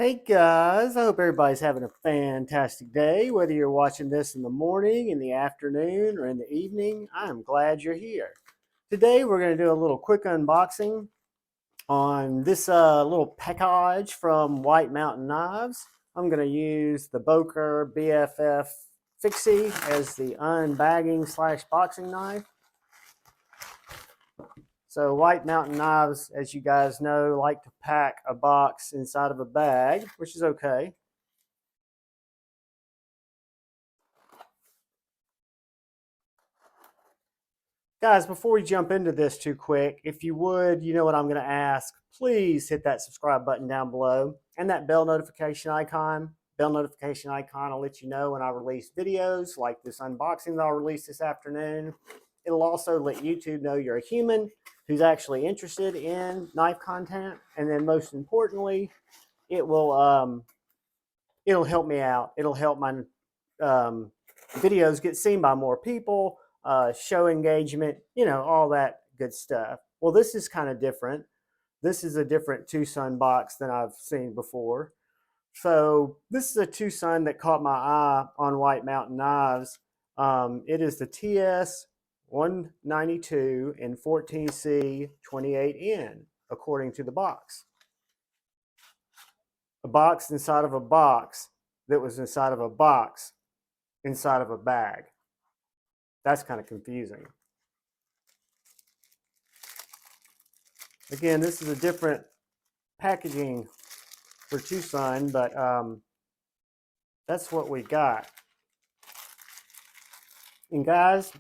Hey guys, I hope everybody's having a fantastic day. Whether you're watching this in the morning, in the afternoon, or in the evening, I'm glad you're here. Today we're going to do a little quick unboxing on this little package from White Mountain Knives. I'm going to use the Boker BFF Fixie as the unbagging slash boxing knife. So White Mountain Knives, as you guys know, like to pack a box inside of a bag, which is okay. Guys, before we jump into this too quick, if you would, you know what I'm going to ask. Please hit that subscribe button down below and that bell notification icon. Bell notification icon will let you know when I release videos like this unboxing that I'll release this afternoon. It'll also let YouTube know you're a human who's actually interested in knife content. And then most importantly, it'll help me out. It'll help my videos get seen by more people, show engagement, all that good stuff. Well, this is kind of different. This is a different TWOSUN box than I've seen before. So this is a TWOSUN that caught my eye on White Mountain Knives. It is the TS 192 and 14C 28N, according to the box. A box inside of a box that was inside of a box inside of a bag. That's kind of confusing. Again, this is a different packaging for TWOSUN, but that's what we got. And guys,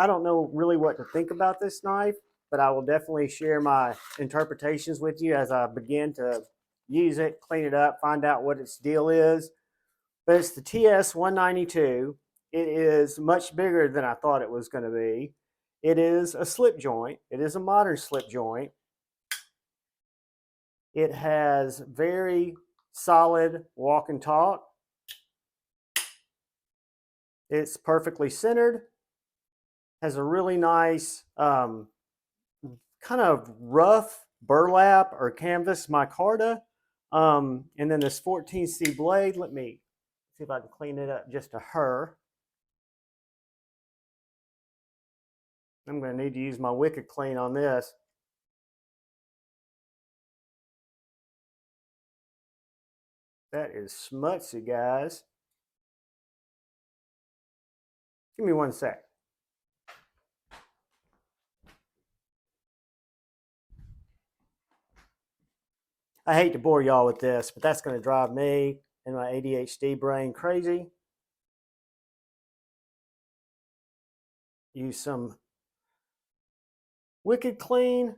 I don't know really what to think about this knife, but I will definitely share my interpretations with you as I begin to use it, clean it up, find out what its deal is. But it's the TS 192. It is much bigger than I thought it was going to be. It is a slip joint. It is a modern slip joint. It has very solid walk and talk. It's perfectly centered. Has a really nice kind of rough burlap or canvas micarta. And then this 14C blade. Let me see if I can clean it up just a hair. I'm going to need to use my Wicked Clean on this. That is smutsy, guys. Give me one sec. I hate to bore y'all with this, but that's going to drive me and my ADHD brain crazy. Use some Wicked Clean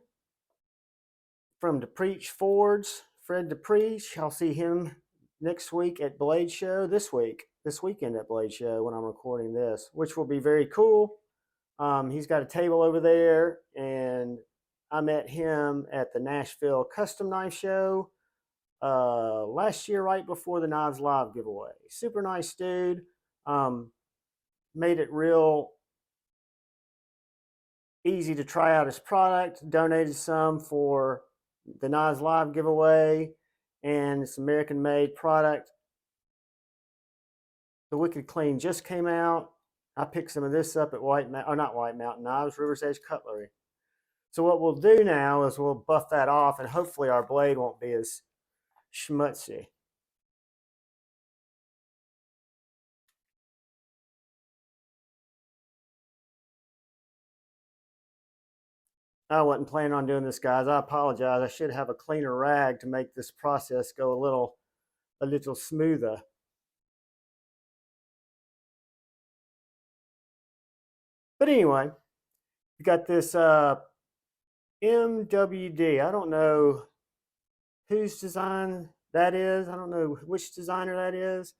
from DePreach Fords, Fred DePreach. I'll see him next week at Blade Show, this weekend at Blade Show when I'm recording this, which will be very cool. He's got a table over there, and I met him at the Nashville Custom Knife Show last year, right before the Knives Live giveaway. Super nice dude. Made it real easy to try out his product. Donated some for the Knives Live giveaway, and it's American made product. The Wicked Clean just came out. I picked some of this up at not White Mountain Knives, River's Edge Cutlery. So what we'll do now is we'll buff that off, and hopefully our blade won't be as schmutzy. I wasn't planning on doing this, guys. I apologize. I should have a cleaner rag to make this process go a little smoother. But anyway, you got this MWD. I don't know whose design that is. I don't know which designer that is.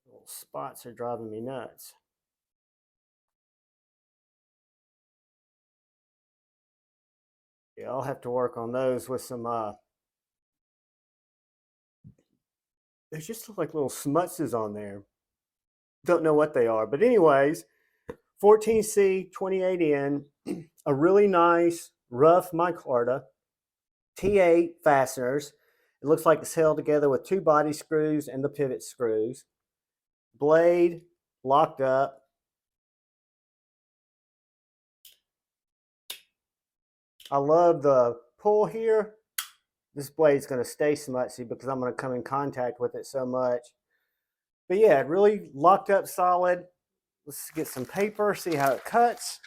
Little spots are driving me nuts. Yeah, I'll have to work on those with some they just look like little smutses on there. Don't know what they are. But anyways, 14C 28N, a really nice rough micarta. T8 fasteners. It looks like it's held together with 2 body screws and the pivot screws. Blade locked up. I love the pull here. This blade's going to stay smutty because I'm going to come in contact with it so much. But yeah, it really locked up solid. Let's get some paper, see how it cuts.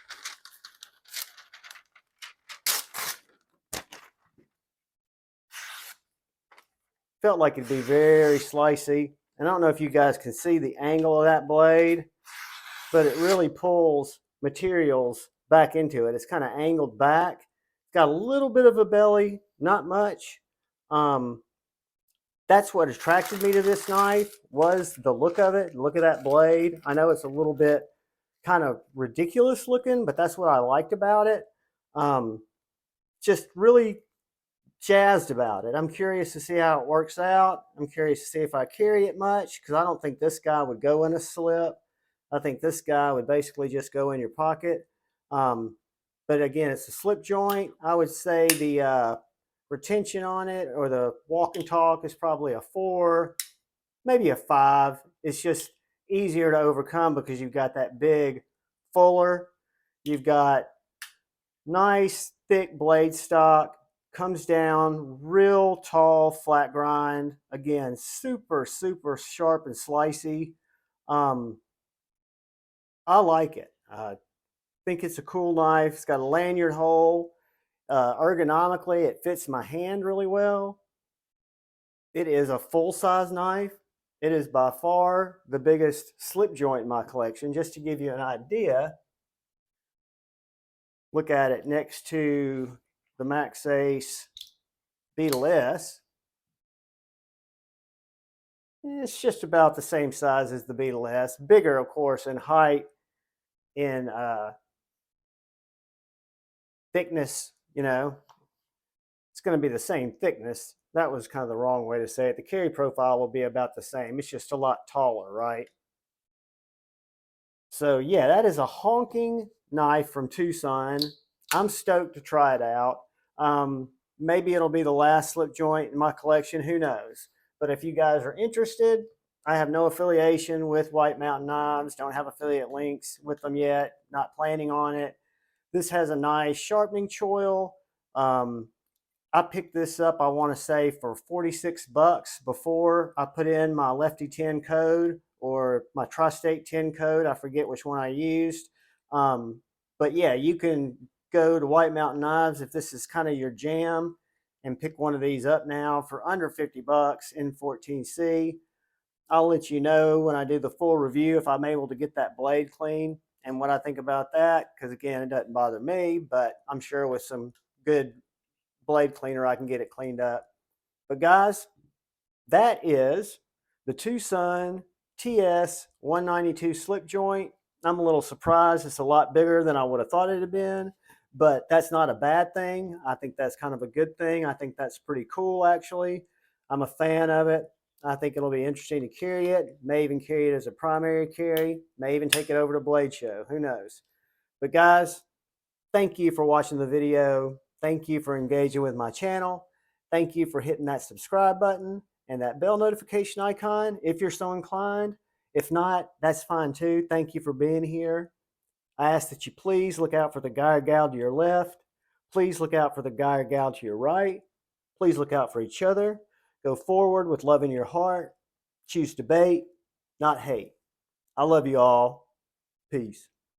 Felt like it'd be very slicey. And I don't know if you guys can see the angle of that blade, but it really pulls materials back into it. It's kind of angled back. It's got a little bit of a belly, not much. That's what attracted me to this knife, was the look of it. Look at that blade. I know it's a little bit kind of ridiculous looking, but that's what I liked about it. Just really jazzed about it. I'm curious to see how it works out. I'm curious to see if I carry it much, because I don't think this guy would go in a slip. I think this guy would basically just go in your pocket. But again, it's a slip joint. I would say the retention on it, or the walk and talk, is probably a 4, maybe a 5. It's just easier to overcome because you've got that big fuller. You've got nice thick blade stock, comes down real tall flat grind. Again, super sharp and slicey. I like it. I think it's a cool knife. It's got a lanyard hole. Ergonomically, it fits my hand really well. It is a full-size knife. It is by far the biggest slip joint in my collection. Just to give you an idea, look at it next to the Max Ace Beetle S. It's just about the same size as the Beetle S. Bigger, of course, in height, in thickness, you know. It's going to be the same thickness. That was kind of the wrong way to say it. The carry profile will be about the same. It's just a lot taller, right? So yeah, that is a honking knife from TWOSUN. I'm stoked to try it out. Maybe it'll be the last slip joint in my collection. Who knows? But if you guys are interested, I have no affiliation with White Mountain Knives. Don't have affiliate links with them yet. Not planning on it. This has a nice sharpening choil. I picked this up, I want to say, for 46 bucks before I put in my Lefty 10 code or my Tri-State 10 code. I forget which one I used. But yeah, you can go to White Mountain Knives if this is kind of your jam and pick one of these up now for under 50 bucks in 14C. I'll let you know when I do the full review if I'm able to get that blade clean and what I think about that, because again, it doesn't bother me, but I'm sure with some good blade cleaner I can get it cleaned up. But guys, that is the TWOSUN TS 192 slip joint. I'm a little surprised. It's a lot bigger than I would have thought it had been, but that's not a bad thing. I think that's kind of a good thing. I think that's pretty cool, actually. I'm a fan of it. I think it'll be interesting to carry it. May even carry it as a primary carry. May even take it over to Blade Show. Who knows? But guys, thank you for watching the video. Thank you for engaging with my channel. Thank you for hitting that subscribe button and that bell notification icon if you're so inclined. If not, that's fine too. Thank you for being here. I ask that you please look out for the guy or gal to your left. Please look out for the guy or gal to your right. Please look out for each other. Go forward with love in your heart. Choose debate, not hate. I love you all. Peace.